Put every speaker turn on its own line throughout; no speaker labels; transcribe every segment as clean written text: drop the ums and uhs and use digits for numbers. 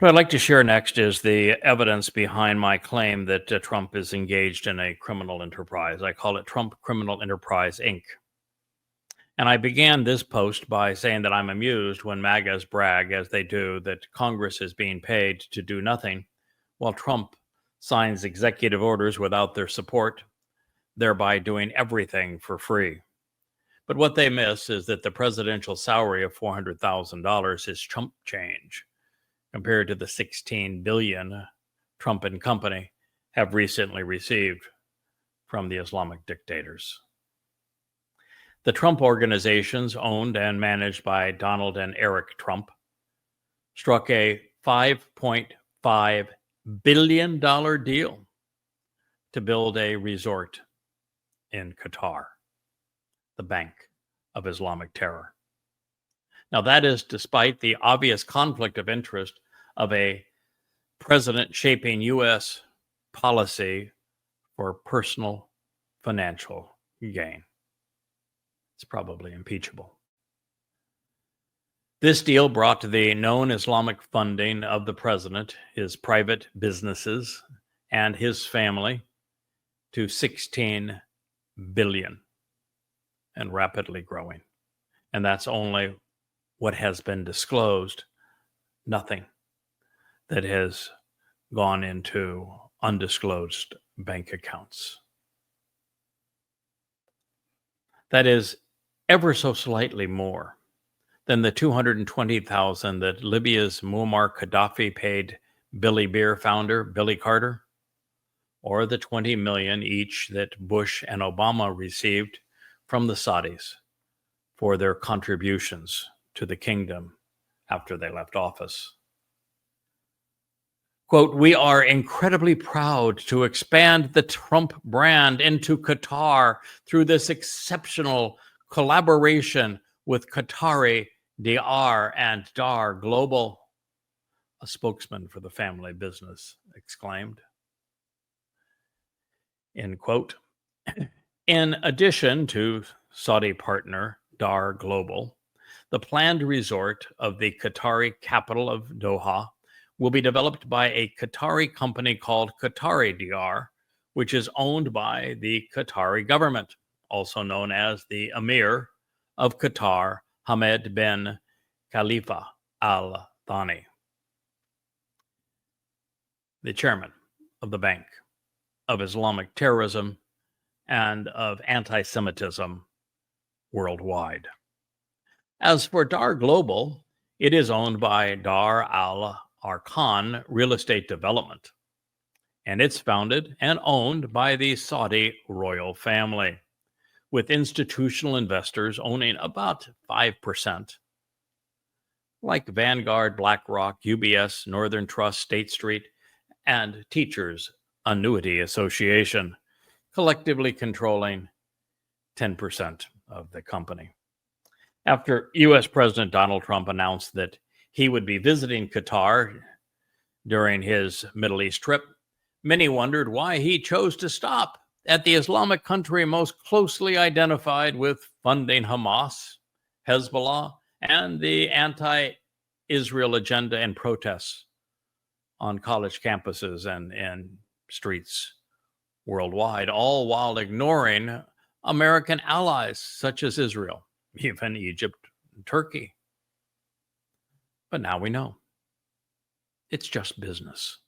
What I'd like to share next is the evidence behind my claim that Trump is engaged in a criminal enterprise. I call it Trump Criminal Enterprise, Inc. And I began this post by saying that I'm amused when MAGAs brag, as they do, that Congress is being paid to do nothing, while Trump signs executive orders without their support, thereby doing everything for free. But what they miss is that the presidential salary of $400,000 is chump change compared to the $16 billion Trump and company have recently received from the Islamic dictators. The Trump organizations, owned and managed by Donald and Eric Trump, struck a $5.5 billion deal to build a resort in Qatar, the Bank of Islamic Terror. Now, that is despite the obvious conflict of interest of a president shaping U.S. policy for personal financial gain. It's probably impeachable. This deal brought the known Islamic funding of the president, his private businesses, and his family to $16 billion and rapidly growing. And that's only what has been disclosed, nothing that has gone into undisclosed bank accounts. That is ever so slightly more than the $220,000 that Libya's Muammar Gaddafi paid Billy Beer founder Billy Carter, or the $20 million each that Bush and Obama received from the Saudis for their contributions to the kingdom after they left office. Quote, "We are incredibly proud to expand the Trump brand into Qatar through this exceptional collaboration with Qatari DR and Dar Global," a spokesman for the family business exclaimed. End quote. In addition to Saudi partner Dar Global, the planned resort of the Qatari capital of Doha will be developed by a Qatari company called Qatari DR, which is owned by the Qatari government, also known as the Emir of Qatar, Hamad bin Khalifa Al Thani, the chairman of the Bank of Islamic Terrorism and of anti-Semitism worldwide. As for Dar Global, it is owned by Dar Al Arkan Real Estate Development, and it's founded and owned by the Saudi royal family, with institutional investors owning about 5%, like Vanguard, BlackRock, UBS, Northern Trust, State Street, and Teachers Annuity Association, collectively controlling 10% of the company. After U.S. President Donald Trump announced that he would be visiting Qatar during his Middle East trip, many wondered why he chose to stop at the Islamic country most closely identified with funding Hamas, Hezbollah, and the anti-Israel agenda and protests on college campuses and streets worldwide, all while ignoring American allies such as Israel, even Egypt and Turkey. But now we know. It's just business.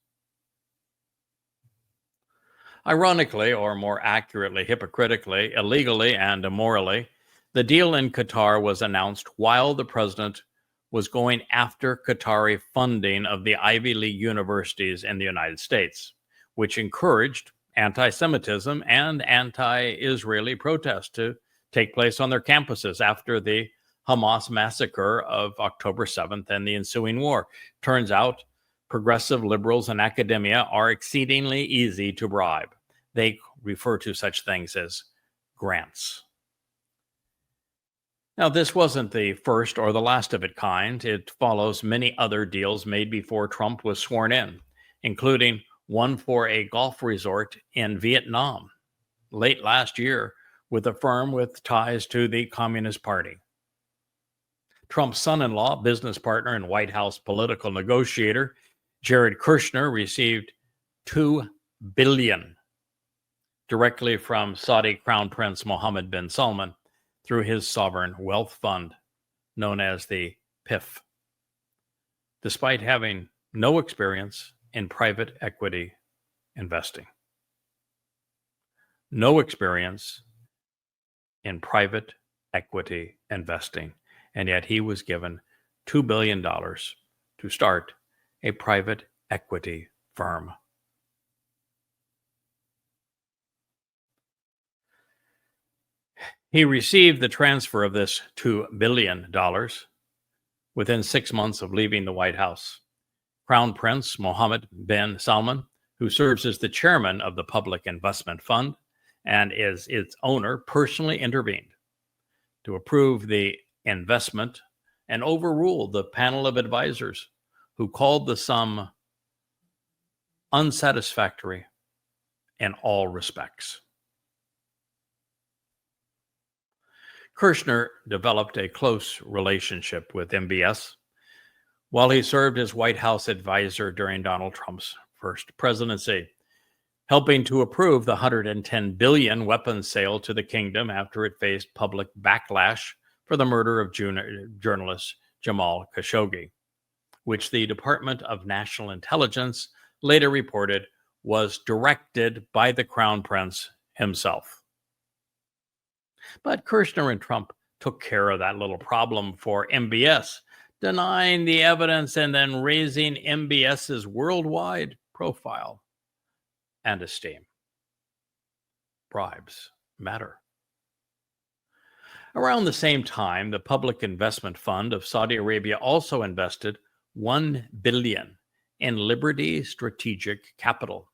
Ironically, or more accurately, hypocritically, illegally, and immorally, the deal in Qatar was announced while the president was going after Qatari funding of the Ivy League universities in the United States, which encouraged anti-Semitism and anti-Israeli protests to take place on their campuses after the Hamas massacre of October 7th and the ensuing war. Turns out progressive liberals in academia are exceedingly easy to bribe. They refer to such things as grants. Now, this wasn't the first or the last of its kind. It follows many other deals made before Trump was sworn in, including one for a golf resort in Vietnam late last year with a firm with ties to the Communist Party. Trump's son-in-law, business partner, and White House political negotiator Jared Kushner received $2 billion directly from Saudi Crown Prince Mohammed bin Salman through his sovereign wealth fund, known as the PIF, despite having no experience in private equity investing. No experience in private equity investing, and yet he was given $2 billion to start a private equity firm. He received the transfer of this $2 billion within 6 months of leaving the White House. Crown Prince Mohammed bin Salman, who serves as the chairman of the Public Investment Fund and is its owner, personally intervened to approve the investment and overruled the panel of advisors who called the sum unsatisfactory in all respects. Kushner developed a close relationship with MBS while he served as White House advisor during Donald Trump's first presidency, helping to approve the $110 billion weapons sale to the kingdom after it faced public backlash for the murder of journalist Jamal Khashoggi, which the Department of National Intelligence later reported was directed by the Crown Prince himself. But Kushner and Trump took care of that little problem for MBS, denying the evidence and then raising MBS's worldwide profile and esteem. Bribes matter. Around the same time, the Public Investment Fund of Saudi Arabia also invested $1 billion in Liberty Strategic Capital,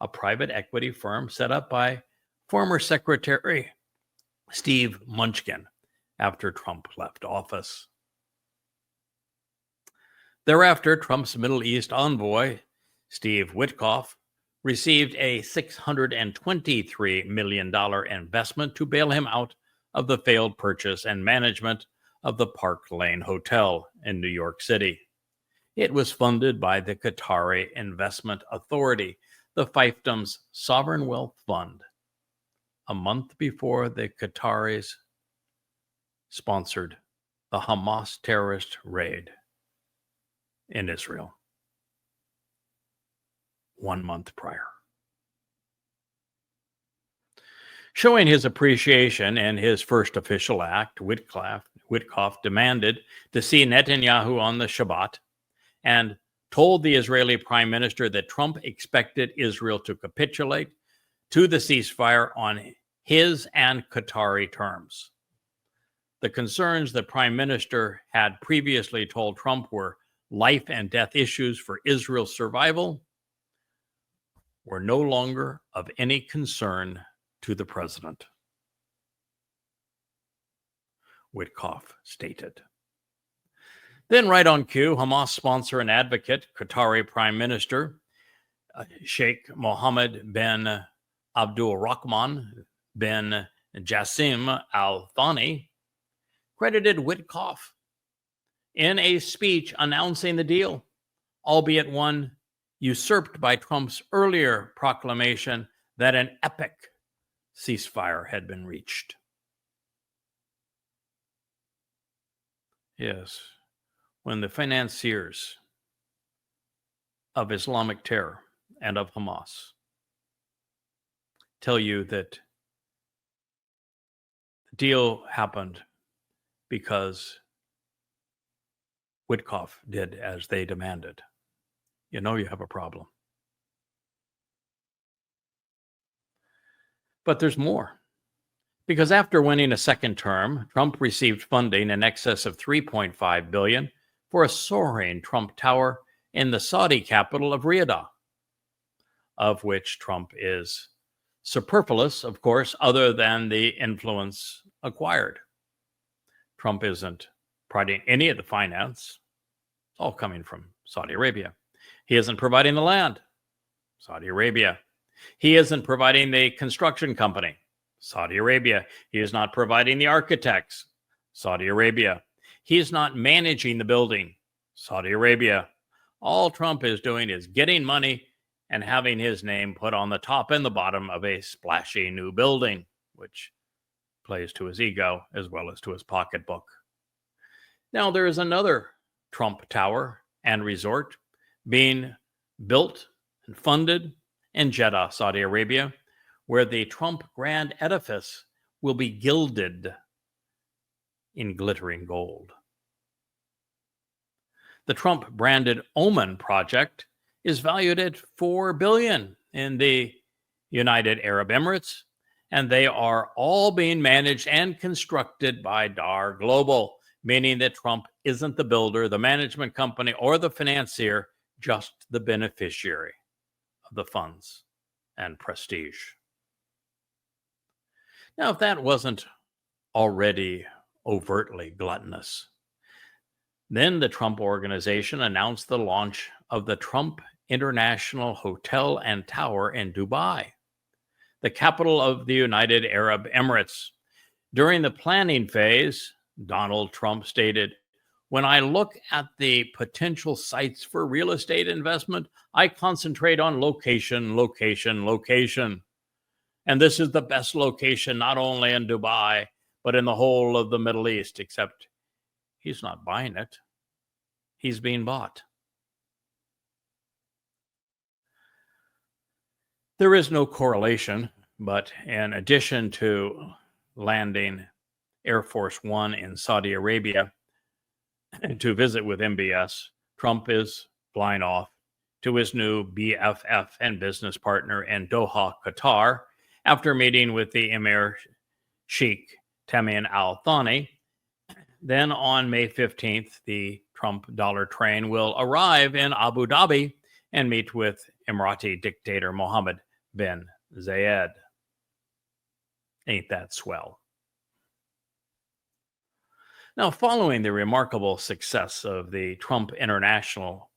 a private equity firm set up by former Secretary Steve Mnuchin after Trump left office. Thereafter, Trump's Middle East envoy, Steve Witkoff, received a $623 million investment to bail him out of the failed purchase and management of the Park Lane Hotel in New York City. It was funded by the Qatari Investment Authority, the fiefdom's sovereign wealth fund, a month before the Qataris sponsored the Hamas terrorist raid in Israel. 1 month prior. Showing his appreciation in his first official act, Witkoff demanded to see Netanyahu on the Shabat and told the Israeli prime minister that Trump expected Israel to capitulate to the ceasefire on his and Qatari terms. The concerns the prime minister had previously told Trump were life and death issues for Israel's survival were no longer of any concern to the president, Witkoff stated. Then, right on cue, Hamas sponsor and advocate, Qatari Prime Minister Sheikh Mohammed bin Abdul Rahman bin Jassim Al Thani credited Witkoff in a speech announcing the deal, albeit one usurped by Trump's earlier proclamation that an epic ceasefire had been reached. Yes, when the financiers of Islamic terror and of Hamas tell you that the deal happened because Witkoff did as they demanded, you know you have a problem. But there's more. Because after winning a second term, Trump received funding in excess of $3.5 billion for a soaring Trump Tower in the Saudi capital of Riyadh, of which Trump is superfluous, of course, other than the influence acquired. Trump isn't providing any of the finance. It's all coming from Saudi Arabia. He isn't providing the land. Saudi Arabia. He isn't providing the construction company. Saudi Arabia. He is not providing the architects. Saudi Arabia. He is not managing the building. Saudi Arabia. All Trump is doing is getting money and having his name put on the top and the bottom of a splashy new building, which plays to his ego as well as to his pocketbook. Now, there is another Trump Tower and resort being built and funded in Jeddah, Saudi Arabia, where the Trump Grand Edifice will be gilded in glittering gold. The Trump-branded Oman project is valued at $4 billion in the United Arab Emirates, and they are all being managed and constructed by Dar Global, meaning that Trump isn't the builder, the management company, or the financier, just the beneficiary of the funds and prestige. Now, if that wasn't already overtly gluttonous, then the Trump Organization announced the launch of the Trump International Hotel and Tower in Dubai, the capital of the United Arab Emirates. During the planning phase, Donald Trump stated, "When I look at the potential sites for real estate investment, I concentrate on location, location, location. And this is the best location, not only in Dubai, but in the whole of the Middle East," except he's not buying it. He's being bought. There is no correlation, but in addition to landing Air Force One in Saudi Arabia to visit with MBS, Trump is flying off to his new BFF and business partner in Doha, Qatar, after meeting with the Emir Sheikh Tamim Al Thani. Then on May 15th, the Trump dollar train will arrive in Abu Dhabi and meet with Emirati dictator Mohammed bin Zayed. Ain't that swell? Now, following the remarkable success of the Trump International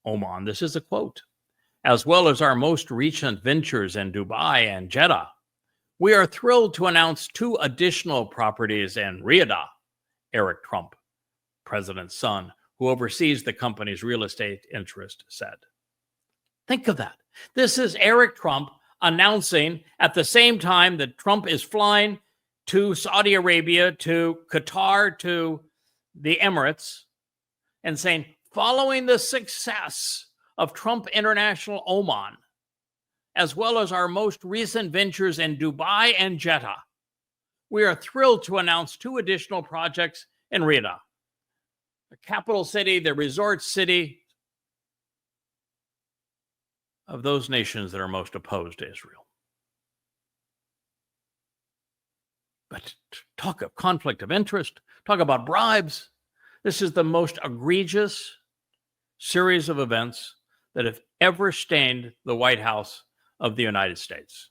Oman, this is a quote, "As well as our most recent ventures in Dubai and Jeddah, we are thrilled to announce 2 additional properties in Riyadh," Eric Trump, president's son, who oversees the company's real estate interest, said. Think of that. This is Eric Trump announcing at the same time that Trump is flying to Saudi Arabia, to Qatar, to the Emirates, and saying, following the success of Trump International Oman, as well as our most recent ventures in Dubai and Jeddah, we are thrilled to announce 2 additional projects in Riyadh, the capital city, the resort city of those nations that are most opposed to Israel. But talk of conflict of interest, talk about bribes. This is the most egregious series of events that have ever stained the White House of the United States.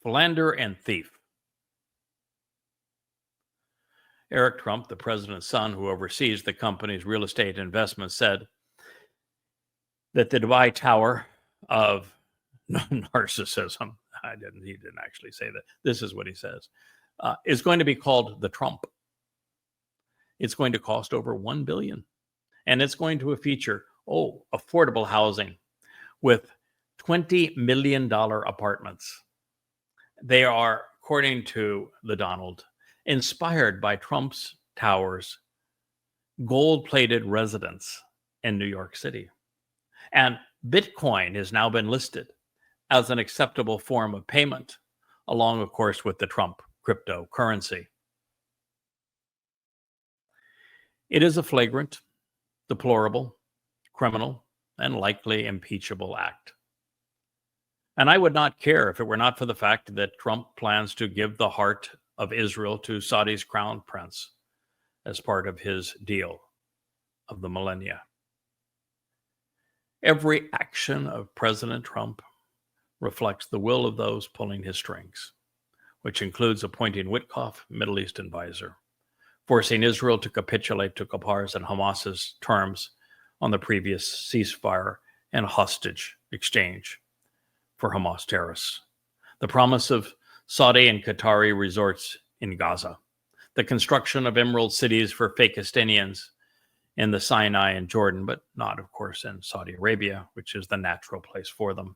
Philanderer and thief. Eric Trump, the president's son who oversees the company's real estate investments, said that the Dubai Tower of narcissism, he didn't actually say that. This is what he says, is going to be called the Trump. It's going to cost over $1 billion. And it's going to feature, affordable housing with $20 million apartments. They are, according to the Donald, inspired by Trump's Tower's gold-plated residence in New York City. And Bitcoin has now been listed as an acceptable form of payment, along, of course, with the Trump cryptocurrency. It is a flagrant, deplorable, criminal, and likely impeachable act. And I would not care if it were not for the fact that Trump plans to give the heart of Israel to Saudi's crown prince as part of his deal of the millennia. Every action of President Trump reflects the will of those pulling his strings, which includes appointing Witkoff Middle East advisor, forcing Israel to capitulate to Qatar's and Hamas's terms on the previous ceasefire and hostage exchange for Hamas terrorists, the promise of Saudi and Qatari resorts in Gaza, the construction of emerald cities for Fakistinians in the Sinai and Jordan, but not, of course, in Saudi Arabia, which is the natural place for them.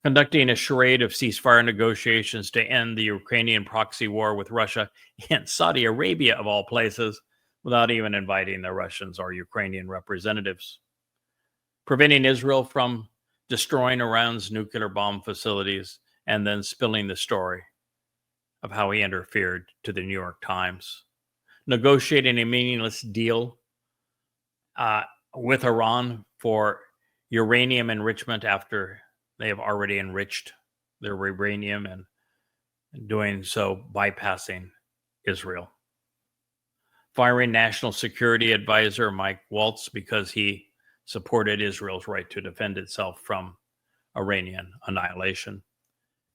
Conducting a charade of ceasefire negotiations to end the Ukrainian proxy war with Russia in Saudi Arabia, of all places, without even inviting the Russians or Ukrainian representatives. Preventing Israel from destroying Iran's nuclear bomb facilities, and then spilling the story of how he interfered to the New York Times. Negotiating a meaningless deal with Iran for uranium enrichment after they have already enriched their uranium, and doing so bypassing Israel. Firing National Security Advisor Mike Waltz because he supported Israel's right to defend itself from Iranian annihilation.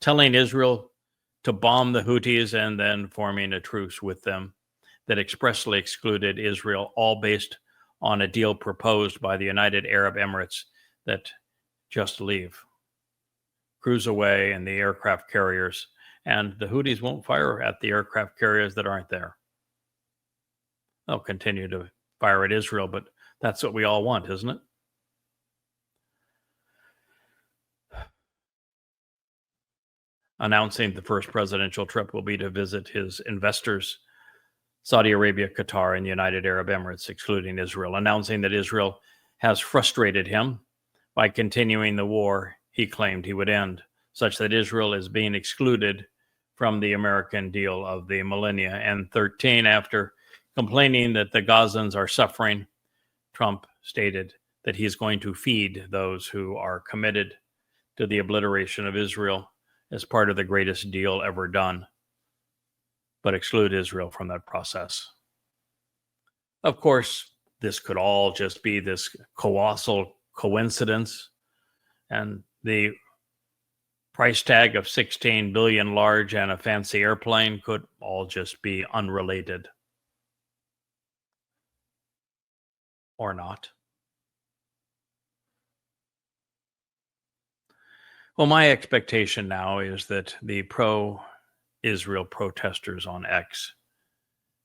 Telling Israel to bomb the Houthis and then forming a truce with them that expressly excluded Israel, all based on a deal proposed by the United Arab Emirates that just leave, cruise away in the aircraft carriers, and the Houthis won't fire at the aircraft carriers that aren't there. They'll continue to fire at Israel, but that's what we all want, isn't it? Announcing the first presidential trip will be to visit his investors, Saudi Arabia, Qatar, and the United Arab Emirates, excluding Israel. Announcing that Israel has frustrated him by continuing the war he claimed he would end, such that Israel is being excluded from the American deal of the millennia. And 13, after complaining that the Gazans are suffering, Trump stated that he's going to feed those who are committed to the obliteration of Israel as part of the greatest deal ever done, but exclude Israel from that process. Of course, this could all just be this colossal coincidence, and the price tag of 16 billion large and a fancy airplane could all just be unrelated. Or not. Well, my expectation now is that the pro-Israel protesters on X,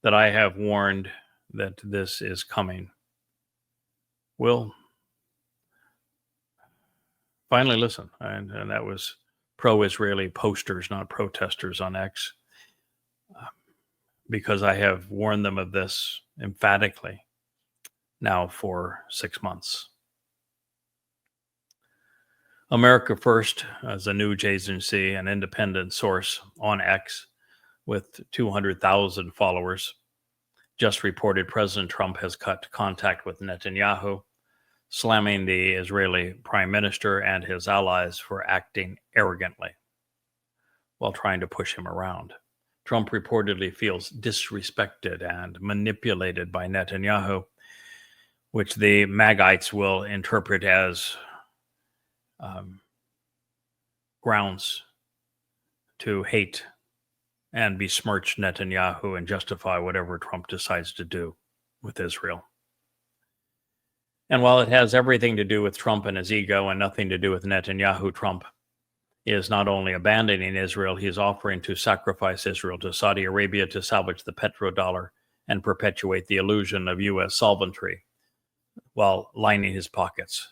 that I have warned that this is coming, will finally listen. And that was pro-Israeli posters, not protesters on X, because I have warned them of this emphatically now for 6 months. America First is a news agency, an independent source on X with 200,000 followers, just reported President Trump has cut contact with Netanyahu, slamming the Israeli prime minister and his allies for acting arrogantly while trying to push him around. Trump reportedly feels disrespected and manipulated by Netanyahu, which the Magites will interpret as grounds to hate and besmirch Netanyahu and justify whatever Trump decides to do with Israel. And while it has everything to do with Trump and his ego and nothing to do with Netanyahu, Trump is not only abandoning Israel, he is offering to sacrifice Israel to Saudi Arabia to salvage the petrodollar and perpetuate the illusion of U.S. solvency while lining his pockets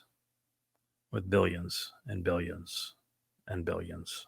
with billions and billions and billions.